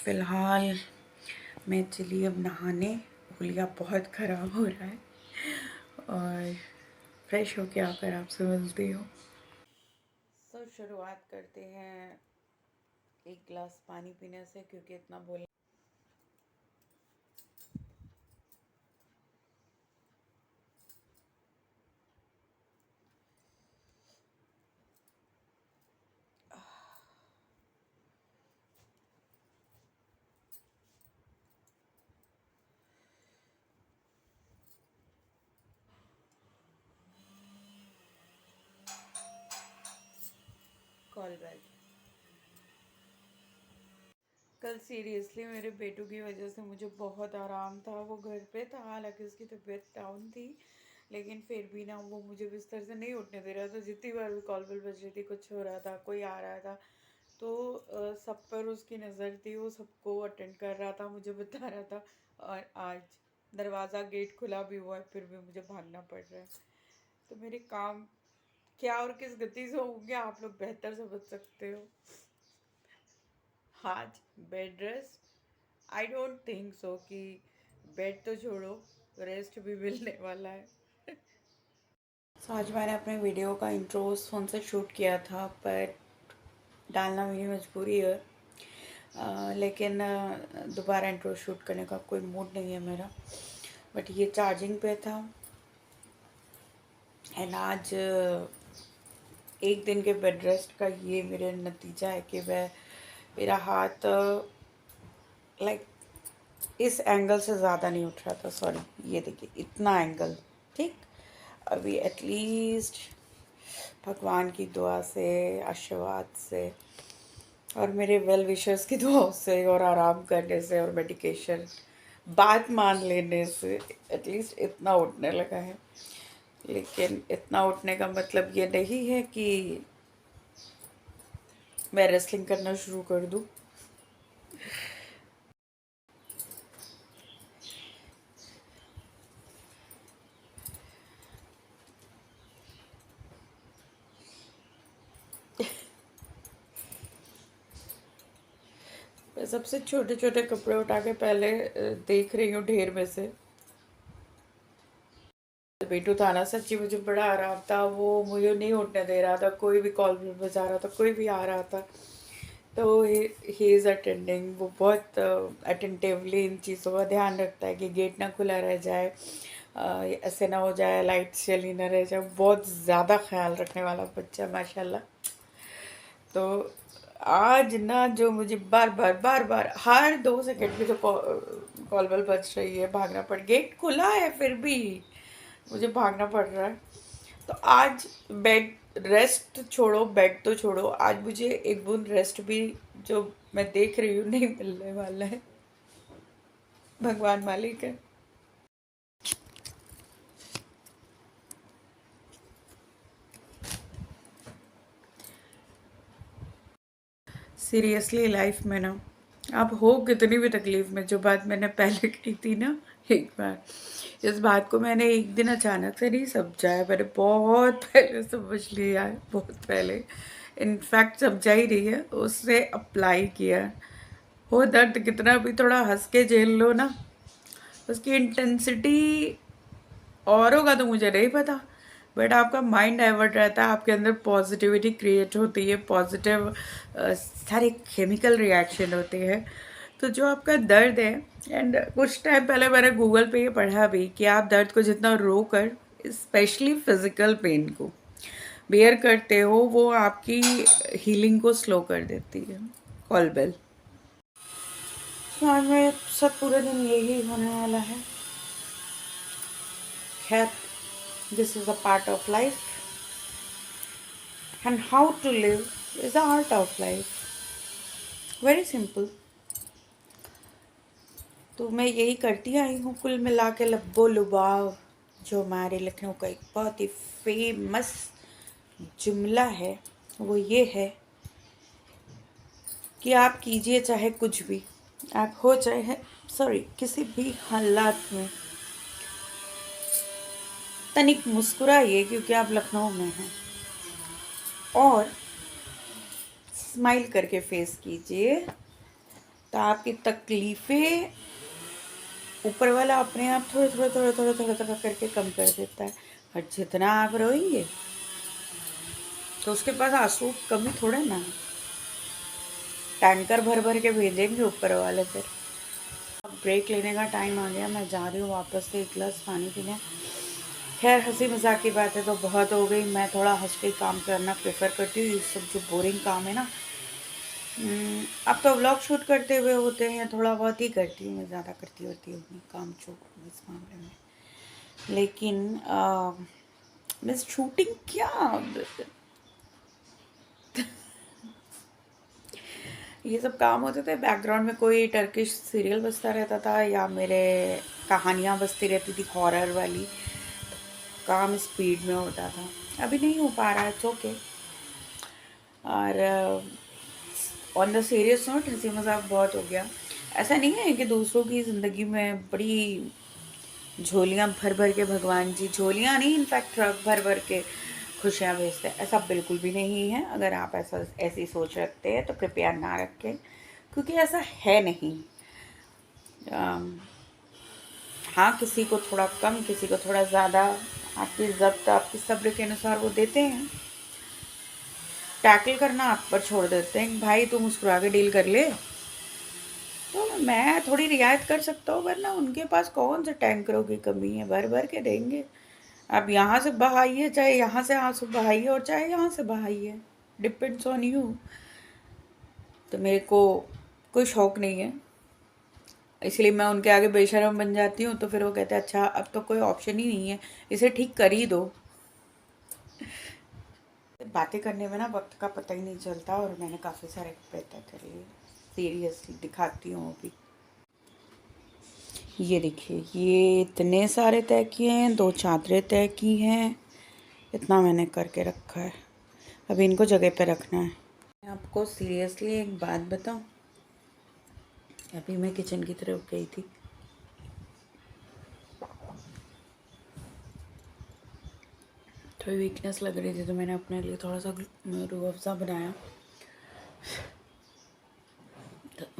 फ़िलहाल मैं चली अब नहाने। हुलिया बहुत ख़राब हो रहा है और फ्रेश होके आकर आपसे मिलती हूँ। तो शुरुआत करते हैं एक गिलास पानी पीने से, क्योंकि इतना बोल कॉल बैक। कल सीरियसली मेरे बेटू की वजह से मुझे बहुत आराम था। वो घर पे था, हालांकि उसकी तबीयत डाउन थी, लेकिन फिर भी ना वो मुझे बिस्तर से नहीं उठने दे रहा था। जितनी बार भी कॉल बेल बज रही थी, कुछ हो रहा था, कोई आ रहा था, तो सब पर उसकी नज़र थी। वो सबको अटेंड कर रहा था, मुझे बता रहा था। और आज दरवाज़ा गेट खुला भी हुआ है, फिर भी मुझे भागना पड़ रहा है। तो मेरे काम क्या और किस गति से होंगे, आप लोग बेहतर समझ सकते हो। आज bed rest, I don't think so कि बेड तो छोड़ो, रेस्ट भी मिलने वाला है। तो आज मैंने अपने वीडियो का इंट्रो उस फ़ोन से शूट किया था, पर डालना मेरी मजबूरी है। लेकिन दोबारा इंट्रो शूट करने का कोई मूड नहीं है मेरा। बट ये चार्जिंग पे था। एंड आज एक दिन के बेड रेस्ट का ये मेरा नतीजा है कि मेरा हाथ लाइक इस एंगल से ज़्यादा नहीं उठ रहा था। सॉरी, ये देखिए इतना एंगल ठीक। अभी एटलीस्ट भगवान की दुआ से, आशीर्वाद से और मेरे वेल विशर्स की दुआओं से और आराम करने से और मेडिकेशन बात मान लेने से एटलीस्ट इतना उठने लगा है। लेकिन इतना उठने का मतलब ये नहीं है कि मैं रेसलिंग करना शुरू कर दूँ। मैं सबसे छोटे छोटे कपड़े उठा के पहले देख रही हूँ ढेर में से। बेटू था ना, सच्ची मुझे बड़ा आराम था। वो मुझे नहीं उठने दे रहा था, कोई भी कॉल बजा रहा था, कोई भी आ रहा था तो ही इज़ अटेंडिंग। वो बहुत अटेंटिवली इन चीज़ों का ध्यान रखता है कि गेट ना खुला रह जाए, ऐसे ना हो जाए, लाइट चली ना रह जाए। बहुत ज़्यादा ख्याल रखने वाला बच्चा माशाल्लाह। तो आज ना जो मुझे बार बार हर 2 सेकंड पे जो कॉल बल बज रही है, भागना पड़, गेट खुला है फिर भी मुझे भागना पड़ रहा है। तो आज बेड रेस्ट छोड़ो, बेड तो छोड़ो, आज मुझे एक बूंद रेस्ट भी जो मैं देख रही हूँ नहीं मिलने वाला है। भगवान मालिक है। सीरियसली लाइफ में ना, आप हो कितनी भी तकलीफ में, जो बात मैंने पहले कही थी ना एक बार, इस बात को मैंने एक दिन अचानक से नहीं समझा है, मैंने बहुत पहले समझ लिया है, बहुत पहले। इनफैक्ट समझा ही नहीं है, उससे अप्लाई किया है। हो दर्द कितना भी, थोड़ा हंस के झेल लो ना, उसकी इंटेंसिटी और होगा तो मुझे नहीं पता। बट आपका माइंड डाइवर्ट रहता है, आपके अंदर पॉजिटिविटी क्रिएट होती है, पॉजिटिव सारे केमिकल रिएक्शन होते हैं। तो जो आपका दर्द है, एंड कुछ टाइम पहले मैंने गूगल पे ये पढ़ा भी कि आप दर्द को जितना रो कर, स्पेशली फिजिकल पेन को बेयर करते हो, वो आपकी हीलिंग को स्लो कर देती है। Call bell. आज में सब पूरे दिन यही होने वाला है। खैर, this is a part of life, and how to live is the art of life. Very simple. तो मैं यही करती आई हूँ कुल मिला के, लब्बो लुबाव। जो हमारे लखनऊ का एक बहुत ही फेमस जुमला है, वो ये है कि आप कीजिए चाहे कुछ भी, आप हो चाहे सॉरी किसी भी हालात में, तनिक मुस्कुराइए क्योंकि आप लखनऊ में हैं, और स्माइल करके फेस कीजिए तो आपकी तकलीफ़ें ऊपर वाला अपने आप थोड़ा थोड़ा थोड़ा थोड़ा थोड़ा थोड़ा करके कम कर देता है। और जितना आप रोएंगे तो उसके पास आंसू कमी थोड़ा ना, टैंकर भर भर के भेजेंगे ऊपर वाले फिर। अब ब्रेक लेने का टाइम आ गया, मैं जा रही हूँ वापस से एक गिलास पानी पीने। खैर हंसी मजाक की बात है तो बहुत हो गई, मैं थोड़ा हंस के काम करना प्रेफर करती हूँ। ये सब जो बोरिंग काम है ना, अब तो व्लॉग शूट करते हुए होते हैं, थोड़ा बहुत ही करती हूँ मैं, ज़्यादा करती होती हूँ नहीं काम छोड़ इस मामले में। लेकिन मिस शूटिंग क्या, ये सब काम होते थे बैकग्राउंड में, कोई टर्किश सीरियल बजता रहता था या मेरे कहानियाँ बजती रहती थी हॉरर वाली, काम स्पीड में होता था। अभी नहीं हो पा रहा है, इट्स ओके। और ऑन द सीरियस नोट, हंसी मजाक बहुत हो गया। ऐसा नहीं है कि दूसरों की ज़िंदगी में बड़ी झोलियाँ भर भर के भगवान जी, झोलियाँ नहीं इनफैक्ट ट्रक भर भर के खुशियाँ भेजते हैं, ऐसा बिल्कुल भी नहीं है। अगर आप ऐसी सोच रखते हैं तो कृपया ना रखें, क्योंकि ऐसा है नहीं। हाँ, किसी को थोड़ा कम, किसी को थोड़ा ज़्यादा, आपकी ज़ब्त आपकी सब्र के अनुसार वो देते हैं। टैकल करना आप पर छोड़ देते हैं, भाई तू मुस्कुरा के डील कर ले। तो मैं थोड़ी रियायत कर सकता हूँ, वरना उनके पास कौन से टैंकरों की कमी है, भर भर के देंगे। अब यहाँ से बहाइए, चाहे यहाँ से आंसू बहाइए और चाहे यहाँ से बहाइए, डिपेंड्स ऑन यू। तो मेरे को कोई शौक नहीं है, इसलिए मैं उनके आगे बेशर्म बन जाती हूँ। तो फिर वो कहते हैं अच्छा अब तो कोई ऑप्शन ही नहीं है, इसे ठीक कर ही दो। बातें करने में ना वक्त का पता ही नहीं चलता, और मैंने काफ़ी सारे कपड़े तय कर लिए, सीरियसली दिखाती हूँ अभी। ये देखिए, ये इतने सारे तय किए हैं, 2 चादरें तय की हैं, इतना मैंने करके रखा है। अभी इनको जगह पे रखना है। मैं आपको सीरियसली एक बात बताऊं, अभी मैं किचन की तरफ गई थी, थोड़ी वीकनेस लग रही थी, तो मैंने अपने लिए थोड़ा सा रूह अफ़ज़ा बनाया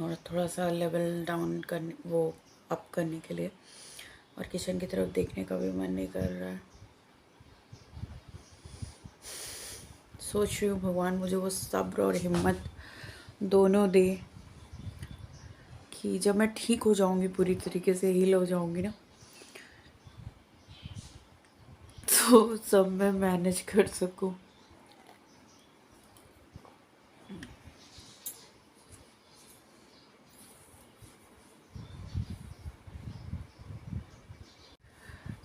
और थोड़ा सा लेवल डाउन करने, वो अप करने के लिए। और किचन की तरफ देखने का भी मन नहीं कर रहा है। सोच रही हूँ भगवान मुझे वो सब्र और हिम्मत दोनों दे कि जब मैं ठीक हो जाऊँगी, पूरी तरीके से हील हो जाऊँगी ना, तो सब मैं मैनेज कर सकूँ।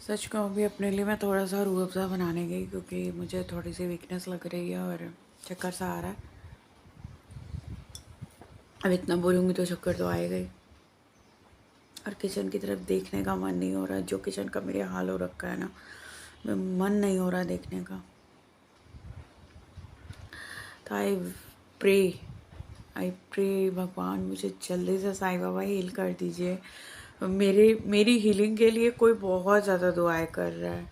सच कहूँ भी अपने लिए मैं थोड़ा सा रूह अफ़ज़ा बनाने गई, क्योंकि मुझे थोड़ी सी वीकनेस लग रही है और चक्कर सा आ रहा है। अब इतना बोलूँगी तो चक्कर तो आएगा ही। और किचन की तरफ देखने का मन नहीं हो रहा, जो किचन का मेरे हाल हो रखा है ना, मैं मन नहीं हो रहा देखने का। तो आई प्रे भगवान मुझे जल्दी से साईं बाबा हील कर दीजिए। मेरी हीलिंग के लिए कोई बहुत ज़्यादा दुआएं कर रहा है,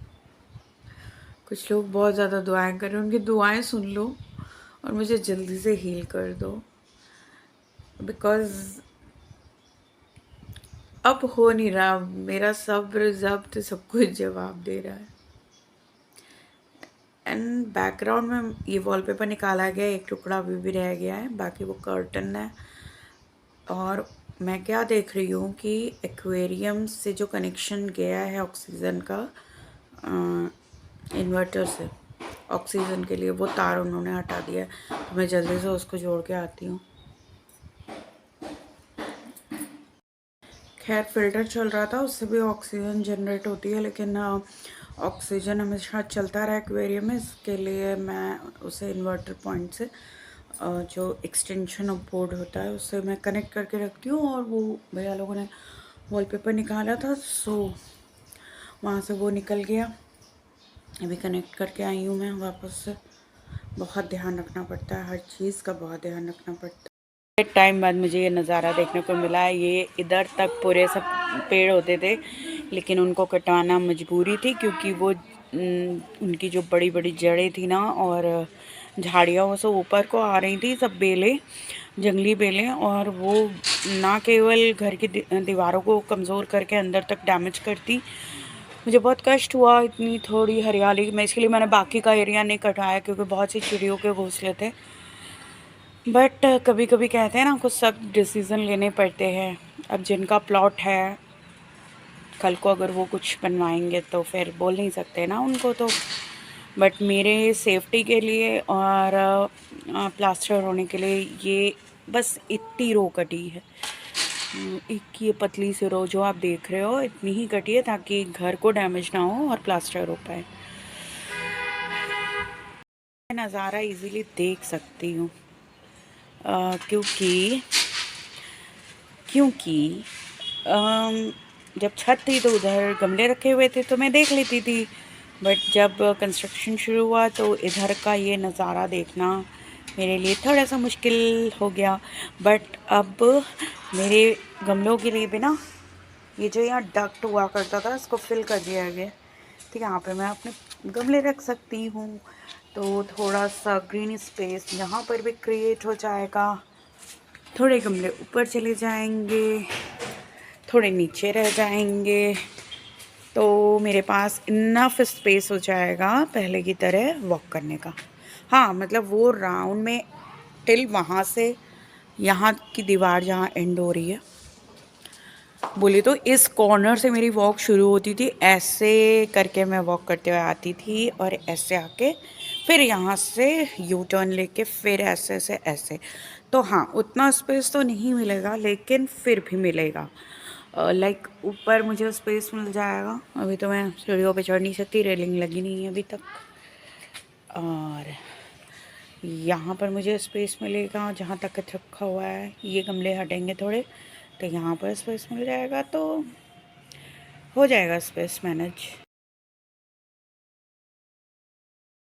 कुछ लोग बहुत ज़्यादा दुआएं कर रहे हैं, उनकी दुआएं सुन लो और मुझे जल्दी से हील कर दो, बिकॉज़ अब हो नहीं रहा। मेरा सब्र ज़ब्त सब कुछ जवाब दे रहा है। एंड बैकग्राउंड में ये वॉलपेपर निकाला गया, एक टुकड़ा अभी भी रह गया है, बाकी वो कर्टन है। और मैं क्या देख रही हूँ कि एक्वेरियम से जो कनेक्शन गया है ऑक्सीजन का, इन्वर्टर से ऑक्सीजन के लिए, वो तार उन्होंने हटा दिया है। तो मैं जल्दी से उसको जोड़ के आती हूँ। खैर फिल्टर चल रहा था, उससे भी ऑक्सीजन जनरेट होती है, लेकिन ऑक्सीजन हमेशा चलता रहा एक्वेरियम में, इसके लिए मैं उसे इन्वर्टर पॉइंट से जो एक्सटेंशन ऑफ बोर्ड होता है उससे मैं कनेक्ट करके रखती हूँ। और वो भैया लोगों ने वॉलपेपर निकाला था, सो वहाँ से वो निकल गया, अभी कनेक्ट करके आई हूँ मैं वापस से। बहुत ध्यान रखना पड़ता है, हर चीज़ का बहुत ध्यान रखना पड़ता है। एक टाइम बाद मुझे ये नज़ारा देखने को मिला। ये इधर तक पूरे सब पेड़ होते थे, लेकिन उनको कटवाना मजबूरी थी, क्योंकि वो उनकी जो बड़ी बड़ी जड़ें थी ना और झाड़ियाँ वो सब ऊपर को आ रही थी, सब बेलें, जंगली बेलें, और वो ना केवल घर की दीवारों को कमज़ोर करके अंदर तक डैमेज करती। मुझे बहुत कष्ट हुआ इतनी थोड़ी हरियाली में, इसलिए मैंने बाकी का एरिया नहीं कटाया क्योंकि बहुत सी चिड़ियों के घोंसले थे। बट कभी कभी कहते हैं ना, कुछ सख्त डिसीज़न लेने पड़ते हैं। अब जिनका प्लॉट है, कल को अगर वो कुछ बनवाएंगे तो फिर बोल नहीं सकते ना उनको तो। बट मेरे सेफ्टी के लिए और प्लास्टर होने के लिए ये बस इतनी रो कटी है। एक ये पतली सी रो जो आप देख रहे हो इतनी ही कटी है ताकि घर को डैमेज ना हो और प्लास्टर हो पाए। नज़ारा इजीली देख सकती हूँ क्योंकि क्योंकि जब छत थी तो उधर गमले रखे हुए थे तो मैं देख लेती थी। बट जब कंस्ट्रक्शन शुरू हुआ तो इधर का ये नज़ारा देखना मेरे लिए थोड़ा सा मुश्किल हो गया। बट अब मेरे गमलों के लिए भी ना, ये जो यहाँ डक्ट हुआ करता था इसको फिल कर दिया गया, तो यहाँ पे मैं अपने गमले रख सकती हूँ। तो थोड़ा सा ग्रीन स्पेस यहाँ पर भी क्रिएट हो जाएगा। थोड़े गमले ऊपर चले जाएंगे, थोड़े नीचे रह जाएंगे, तो मेरे पास इनफ स्पेस हो जाएगा पहले की तरह वॉक करने का। हाँ मतलब वो राउंड में टिल वहाँ से यहाँ की दीवार जहाँ एंड हो रही है, बोले तो इस कॉर्नर से मेरी वॉक शुरू होती थी। ऐसे करके मैं वॉक करते हुए आती थी और ऐसे आके फिर यहाँ से यू टर्न लेके फिर ऐसे से ऐसे। तो हाँ, उतना स्पेस तो नहीं मिलेगा लेकिन फिर भी मिलेगा। लाइक ऊपर मुझे स्पेस मिल जाएगा। अभी तो मैं सीढ़ियों पे चढ़ नहीं सकती, रेलिंग लगी नहीं है अभी तक। और यहाँ पर मुझे स्पेस मिलेगा जहाँ तक रखा हुआ है। ये गमले हटेंगे थोड़े तो यहाँ पर स्पेस मिल जाएगा, तो हो जाएगा स्पेस मैनेज।